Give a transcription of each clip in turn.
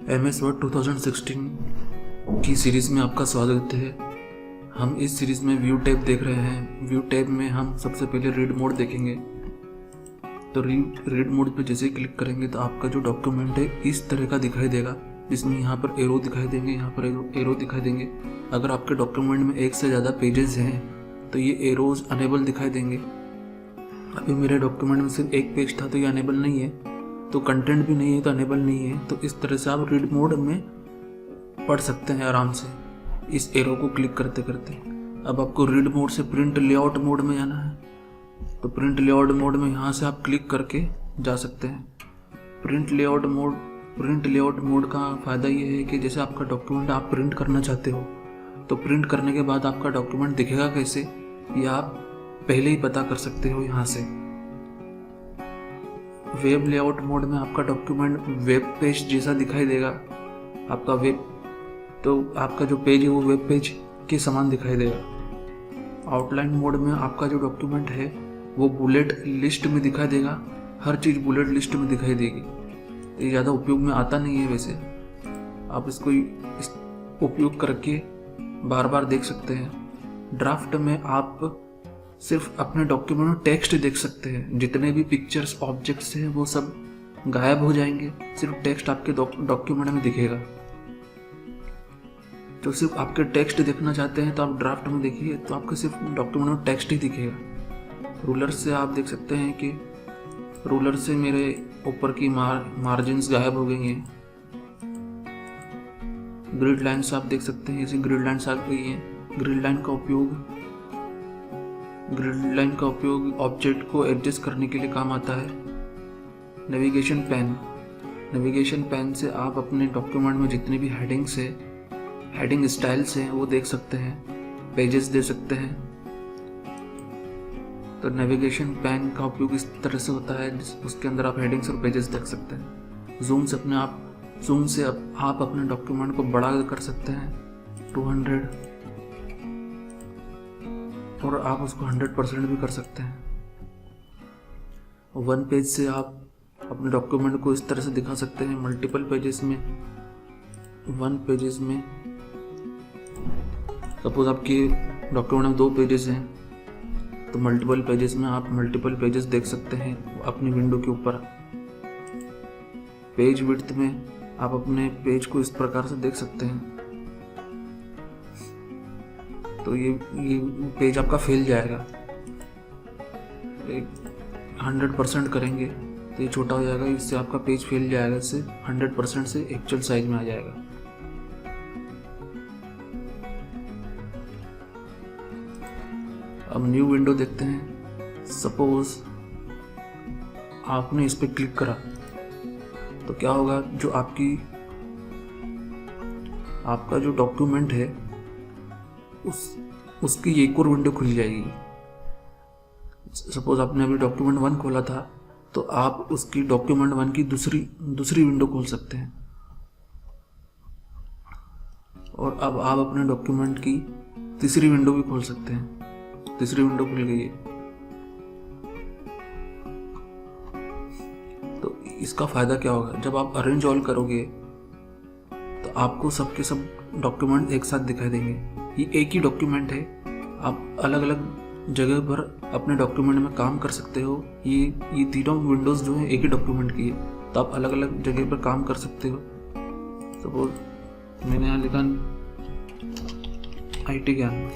MS word 2016 की series में आपका स्वागत है। हम इस सीरीज़ में व्यू टैब देख रहे हैं। व्यू टैब में हम सबसे पहले रीड मोड देखेंगे। तो रीड मोड पे जैसे ही क्लिक करेंगे तो आपका जो डॉक्यूमेंट है इस तरह का दिखाई देगा, जिसमें यहाँ पर एरो दिखाई देंगे, यहाँ पर एरो दिखाई देंगे। अगर आपके डॉक्यूमेंट में एक से ज़्यादा पेजेस हैं तो ये एरोज अनेबल दिखाई देंगे। अभी मेरे डॉक्यूमेंट में सिर्फ एक पेज था तो ये अनेबल नहीं है, तो कंटेंट भी नहीं है तो अनेबल नहीं है। तो इस तरह से आप रीड मोड में पढ़ सकते हैं आराम से इस एरो को क्लिक करते करते। अब आपको रीड मोड से प्रिंट लेआउट मोड में जाना है, तो प्रिंट लेआउट मोड में यहाँ से आप क्लिक करके जा सकते हैं। प्रिंट लेआउट मोड का फ़ायदा ये है कि जैसे आपका डॉक्यूमेंट आप प्रिंट करना चाहते हो तो प्रिंट करने के बाद आपका डॉक्यूमेंट दिखेगा कैसे, ये आप पहले ही पता कर सकते हो यहाँ से। वेब लेआउट मोड में आपका डॉक्यूमेंट वेब पेज जैसा दिखाई देगा। आपका आपका जो पेज है वो वेब पेज के समान दिखाई देगा। आउटलाइन मोड में आपका जो डॉक्यूमेंट है वो बुलेट लिस्ट में दिखाई देगा। हर चीज़ बुलेट लिस्ट में दिखाई देगी। ये ज़्यादा उपयोग में आता नहीं है वैसे, आप इसको इस उपयोग करके बार बार देख सकते हैं। ड्राफ्ट में आप सिर्फ अपने डॉक्यूमेंट में टेक्स्ट देख सकते हैं। जितने भी पिक्चर्स ऑब्जेक्ट्स हैं वो सब गायब हो जाएंगे, सिर्फ टेक्स्ट आपके डॉक्यूमेंट में दिखेगा। तो सिर्फ आपके टेक्स्ट देखना चाहते हैं तो आप ड्राफ्ट में देखिए, तो आपको सिर्फ डॉक्यूमेंट में टेक्स्ट ही दिखेगा। रूलर से आप देख सकते हैं कि रूलर से मेरे ऊपर की मार्जिन्स गायब हो गई हैं। ग्रिड लाइन्स आप देख सकते हैं, ऐसी ग्रिड लाइन्स आ गई हैं। ग्रिड लाइन का उपयोग ऑब्जेक्ट को एडजस्ट करने के लिए काम आता है। नेविगेशन पैन से आप अपने डॉक्यूमेंट में जितने भी हेडिंग स्टाइल्स हैं वो देख सकते हैं, पेजेस दे सकते हैं। तो नेविगेशन पैन का उपयोग इस तरह से होता है, उसके अंदर आप हेडिंग्स और पेजेस देख सकते हैं। जूम से आप अपने डॉक्यूमेंट को बड़ा कर सकते हैं 200, और आप उसको 100% भी कर सकते हैं। वन पेज से आप अपने डॉक्यूमेंट को इस तरह से दिखा सकते हैं मल्टीपल पेजेस में। सपोज आपके डॉक्यूमेंट में 2 पेजेस हैं तो मल्टीपल पेजेस में आप मल्टीपल पेजेस देख सकते हैं अपनी विंडो के ऊपर। पेज विड्थ में आप अपने पेज को इस प्रकार से देख सकते हैं। तो ये पेज आपका फैल जाएगा। 100% करेंगे तो ये छोटा हो जाएगा, इससे आपका पेज फैल जाएगा, इससे 100% से एक्चुअल साइज में आ जाएगा। अब न्यू विंडो देखते हैं। सपोज आपने इस पर क्लिक करा तो क्या होगा, जो आपका जो डॉक्यूमेंट है उसकी एक और विंडो खुल जाएगी। सपोज आपने अभी डॉक्यूमेंट 1 खोला था तो आप उसकी डॉक्यूमेंट 1 की दूसरी विंडो खोल सकते हैं, और अब आप अपने डॉक्यूमेंट की तीसरी विंडो भी खोल सकते हैं। तीसरी विंडो खुल गई है। तो इसका फायदा क्या होगा, जब आप अरेंज ऑल करोगे तो आपको सबके सब डॉक्यूमेंट एक साथ दिखाई देंगे। ये एक ही डॉक्यूमेंट है, आप अलग अलग जगह पर अपने डॉक्यूमेंट में काम कर सकते हो। ये तीनों विंडोज जो है एक ही डॉक्यूमेंट की है, तो आप अलग अलग जगह पर काम कर सकते हो। सपोज मैंने यहाँ लिखा IT ज्ञान,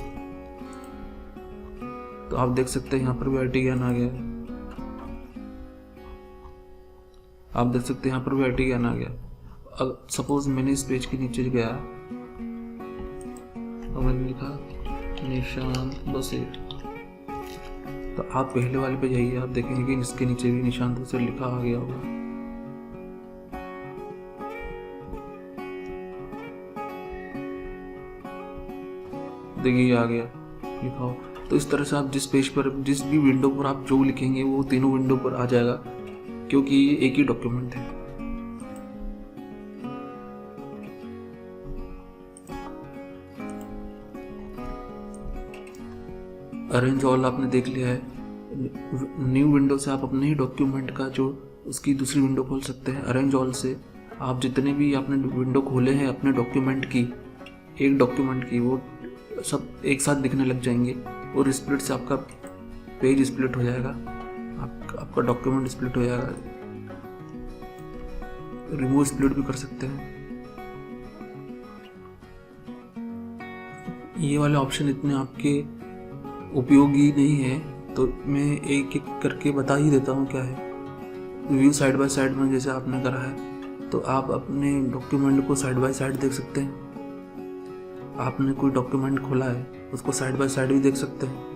तो आप देख सकते हैं यहाँ पर भी IT ज्ञान आ गया है। आप देख सकते हैं यहाँ पर भी IT ज्ञान आ गया। सपोज मैंने इस पेज के नीचे गया और मैंने लिखा निशांत बसेर, तो आप पहले वाले पे जाइए, आप देखेंगे कि इसके नीचे भी निशांत बसेर लिखा आ गया होगा। देखिए आ गया लिखा हो। तो इस तरह से आप जिस पेज पर, जिस भी विंडो पर आप जो लिखेंगे वो तीनों विंडो पर आ जाएगा, क्योंकि ये एक ही डॉक्यूमेंट है। अरेंज ऑल आपने देख लिया है। न्यू विंडो से आप अपने ही डॉक्यूमेंट का जो उसकी दूसरी विंडो खोल सकते हैं। अरेंज ऑल से आप जितने भी आपने विंडो खोले हैं अपने डॉक्यूमेंट की, एक डॉक्यूमेंट की, वो सब एक साथ दिखने लग जाएंगे और स्प्लिट से आपका पेज स्प्लिट हो जाएगा, आपका डॉक्यूमेंट स्प्लिट हो जाएगा। रिमूव स्प्लिट भी कर सकते हैं। ये वाले ऑप्शन इतने आपके उपयोगी नहीं है, तो मैं एक एक करके बता ही देता हूँ क्या है। व्यू साइड बाय साइड में जैसे आपने करा है, तो आप अपने डॉक्यूमेंट को साइड बाय साइड देख सकते हैं। आपने कोई डॉक्यूमेंट खोला है, उसको साइड बाय साइड भी देख सकते हैं।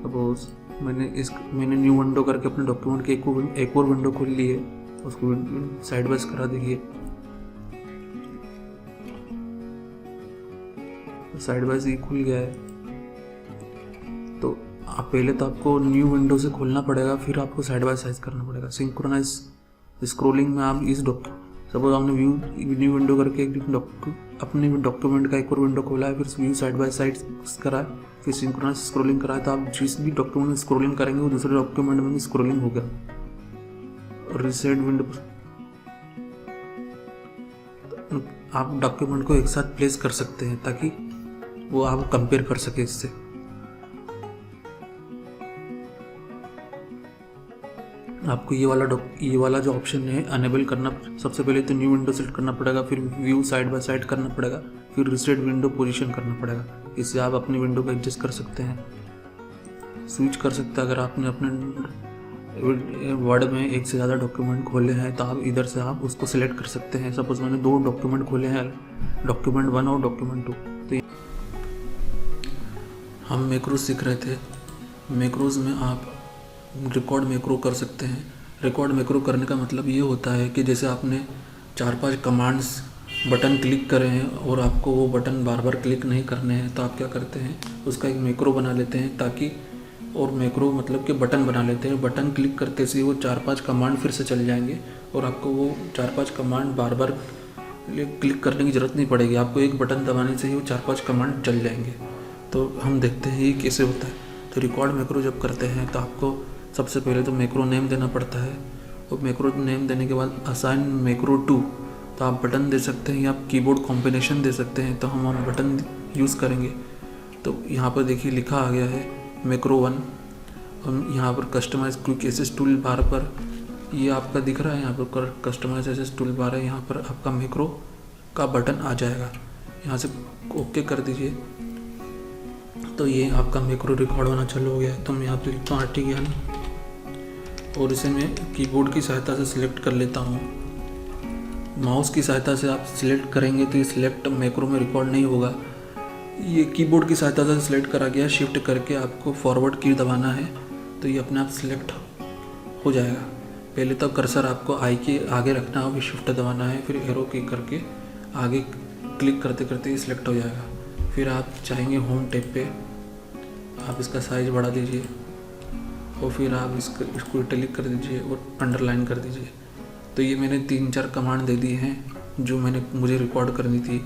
सपोज मैंने न्यू विंडो करके अपने डॉक्यूमेंट की एक और विंडो खोल ली है, उसको साइड बाय करा दीजिए। साइड बाय से खुल गया है, तो आप पहले तो आपको न्यू विंडो से खोलना पड़ेगा, फिर आपको साइड बाय साइड करना पड़ेगा। सिंक्रोनाइज स्क्रोलिंग में आप इस सपोज आपने न्यू विंडो करके अपने डॉक्यूमेंट का एक और विंडो खोला है, फिर व्यू साइड बाय साइड करा है, फिर सिंक्रोनाइज स्क्रोलिंग करा है, तो आप जिस भी डॉक्यूमेंट में स्क्रोलिंग करेंगे वो दूसरे डॉक्यूमेंट में भी स्क्रोलिंग होगा। रिसेट विंडो आप डॉक्यूमेंट को एक साथ प्लेस कर सकते हैं ताकि वो आप कंपेयर कर सके इससे। आपको ये वाला जो ऑप्शन है अनेबल करना, सबसे पहले तो न्यू विंडो सेलेक्ट करना पड़ेगा, फिर व्यू साइड बाय साइड करना पड़ेगा, फिर रिसेट विंडो पोजीशन करना पड़ेगा। इससे आप अपनी विंडो को एडजस्ट कर सकते हैं, स्विच कर सकते हैं। अगर आपने अपने वर्ड में एक से ज़्यादा डॉक्यूमेंट खोले हैं तो आप इधर से आप उसको सिलेक्ट कर सकते हैं। सपोज मैंने 2 डॉक्यूमेंट खोले हैं, डॉक्यूमेंट 1 और डॉक्यूमेंट 2। तो हम मैक्रोज सीख रहे थे। मैक्रोज में आप रिकॉर्ड मैक्रो कर सकते हैं। रिकॉर्ड मैक्रो करने का मतलब ये होता है कि जैसे आपने 4-5 कमांड्स बटन क्लिक करे हैं और आपको वो बटन बार बार क्लिक नहीं करने हैं, तो आप क्या करते हैं, उसका एक मैक्रो बना लेते हैं ताकि, और मैक्रो मतलब कि बटन बना लेते हैं। बटन क्लिक करते से वो 4-5 कमांड फिर से चल जाएंगे और आपको वो 4-5 कमांड बार बार क्लिक करने की ज़रूरत नहीं पड़ेगी। आपको एक बटन दबाने से ही वो 4-5 कमांड चल जाएंगे। तो हम देखते हैं ये कैसे होता है। तो रिकॉर्ड मैक्रो जब करते हैं तो आपको सबसे पहले तो मैक्रो नेम देना पड़ता है, और मैक्रो नेम देने के बाद असाइन मैक्रो टू, तो आप बटन दे सकते हैं या आप कीबोर्ड कॉम्बिनेशन दे सकते हैं। तो हम बटन यूज़ करेंगे। तो यहाँ पर देखिए लिखा आ गया है मैक्रो 1। हम यहाँ पर customize quick access toolbar पर ये आपका दिख रहा है, यहाँ पर कस्टमाइज एक्सेस टूल बार है, यहाँ पर आपका मैक्रो का बटन आ जाएगा। यहाँ से ओके कर दीजिए, तो ये आपका मैक्रो रिकॉर्ड होना चालू हो गया है। तो मैं यहाँ पे लिखता हूँ आर्टी ज्ञान, और इसे मैं कीबोर्ड की सहायता से सिलेक्ट कर लेता हूँ। माउस की सहायता से आप सिलेक्ट करेंगे तो ये सिलेक्ट मैक्रो में रिकॉर्ड नहीं होगा। ये कीबोर्ड की सहायता से सिलेक्ट करा गया, शिफ्ट करके आपको फॉरवर्ड की दबाना है तो ये अपने आप सिलेक्ट हो जाएगा। पहले तो कर्सर आपको आई के आगे रखना है, फिर शिफ्ट दबाना है, फिर एरो की करके आगे क्लिक करते करते ये सिलेक्ट हो जाएगा। फिर आप चाहेंगे होम टैब पे आप इसका साइज़ बढ़ा दीजिए, और फिर आप इसको इटैलिक कर दीजिए और अंडरलाइन कर दीजिए। तो ये मैंने 3-4 कमांड दे दी हैं जो मुझे रिकॉर्ड करनी थी,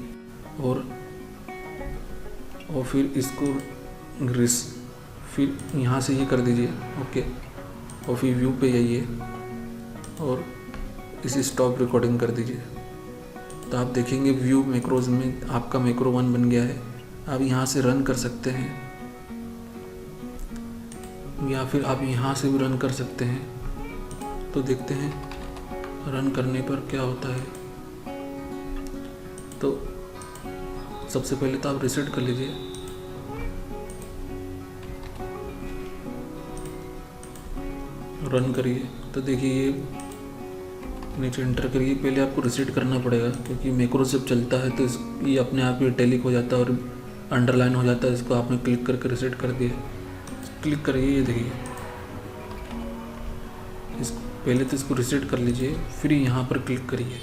और फिर इसको फिर यहाँ से ये कर दीजिए ओके, और फिर व्यू पे जाइए और इसे स्टॉप रिकॉर्डिंग कर दीजिए। तो आप देखेंगे व्यू मैक्रोज में आपका मैक्रो 1 बन गया है। आप यहाँ से रन कर सकते हैं, या फिर आप यहाँ से भी रन कर सकते हैं। तो देखते हैं रन करने पर क्या होता है। तो सबसे पहले तो आप रिसेट कर लीजिए, रन करिए। तो देखिए ये नीचे एंटर करिए। पहले आपको रिसेट करना पड़ेगा क्योंकि मैक्रो जब चलता है तो ये अपने आप ही इटैलिक हो जाता है और अंडरलाइन हो जाता है। इसको आपने क्लिक करके रिसेट कर दिया, क्लिक करिए, ये देखिए पहले तो इसको रिसेट कर लीजिए, फिर यहाँ पर क्लिक करिए।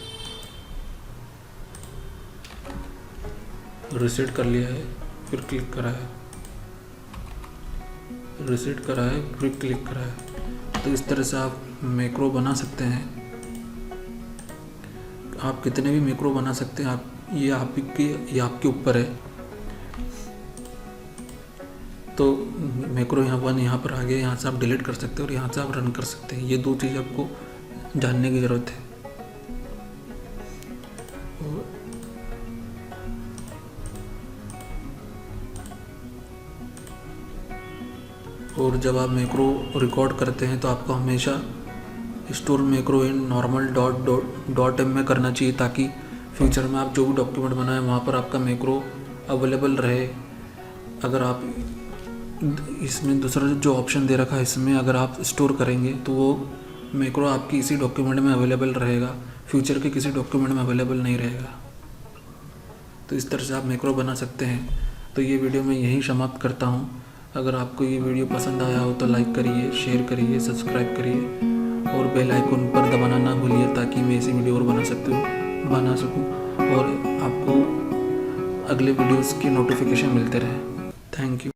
रिसेट कर लिया है, फिर क्लिक करा है, रिसेट करा है, फिर क्लिक करा है। तो इस तरह से आप मैक्रो बना सकते हैं। आप कितने भी मैक्रो बना सकते हैं, ये आपके ऊपर है। तो मैक्रो यहाँ पर आ गया, यहाँ से आप डिलीट कर सकते हैं और यहाँ से आप रन कर सकते हैं। ये 2 चीज़ आपको जानने की ज़रूरत है। और जब आप मैक्रो रिकॉर्ड करते हैं तो आपको हमेशा store macro in normal dot m में करना चाहिए, ताकि फ्यूचर में आप जो भी डॉक्यूमेंट बनाएं वहाँ पर आपका मैक्रो अवेलेबल रहे। अगर आप इसमें दूसरा जो ऑप्शन दे रखा है इसमें अगर आप स्टोर करेंगे तो वो मैक्रो आपकी इसी डॉक्यूमेंट में अवेलेबल रहेगा, फ्यूचर के किसी डॉक्यूमेंट में अवेलेबल नहीं रहेगा। तो इस तरह से आप मैक्रो बना सकते हैं। तो ये वीडियो मैं यहीं समाप्त करता हूँ। अगर आपको ये वीडियो पसंद आया हो तो लाइक करिए, शेयर करिए, सब्सक्राइब करिए और बेल आइकन पर दबाना ना भूलिए, ताकि मैं ऐसी वीडियो और बना सकूँ और आपको अगले वीडियोस के नोटिफिकेशन मिलते रहे। Thank you.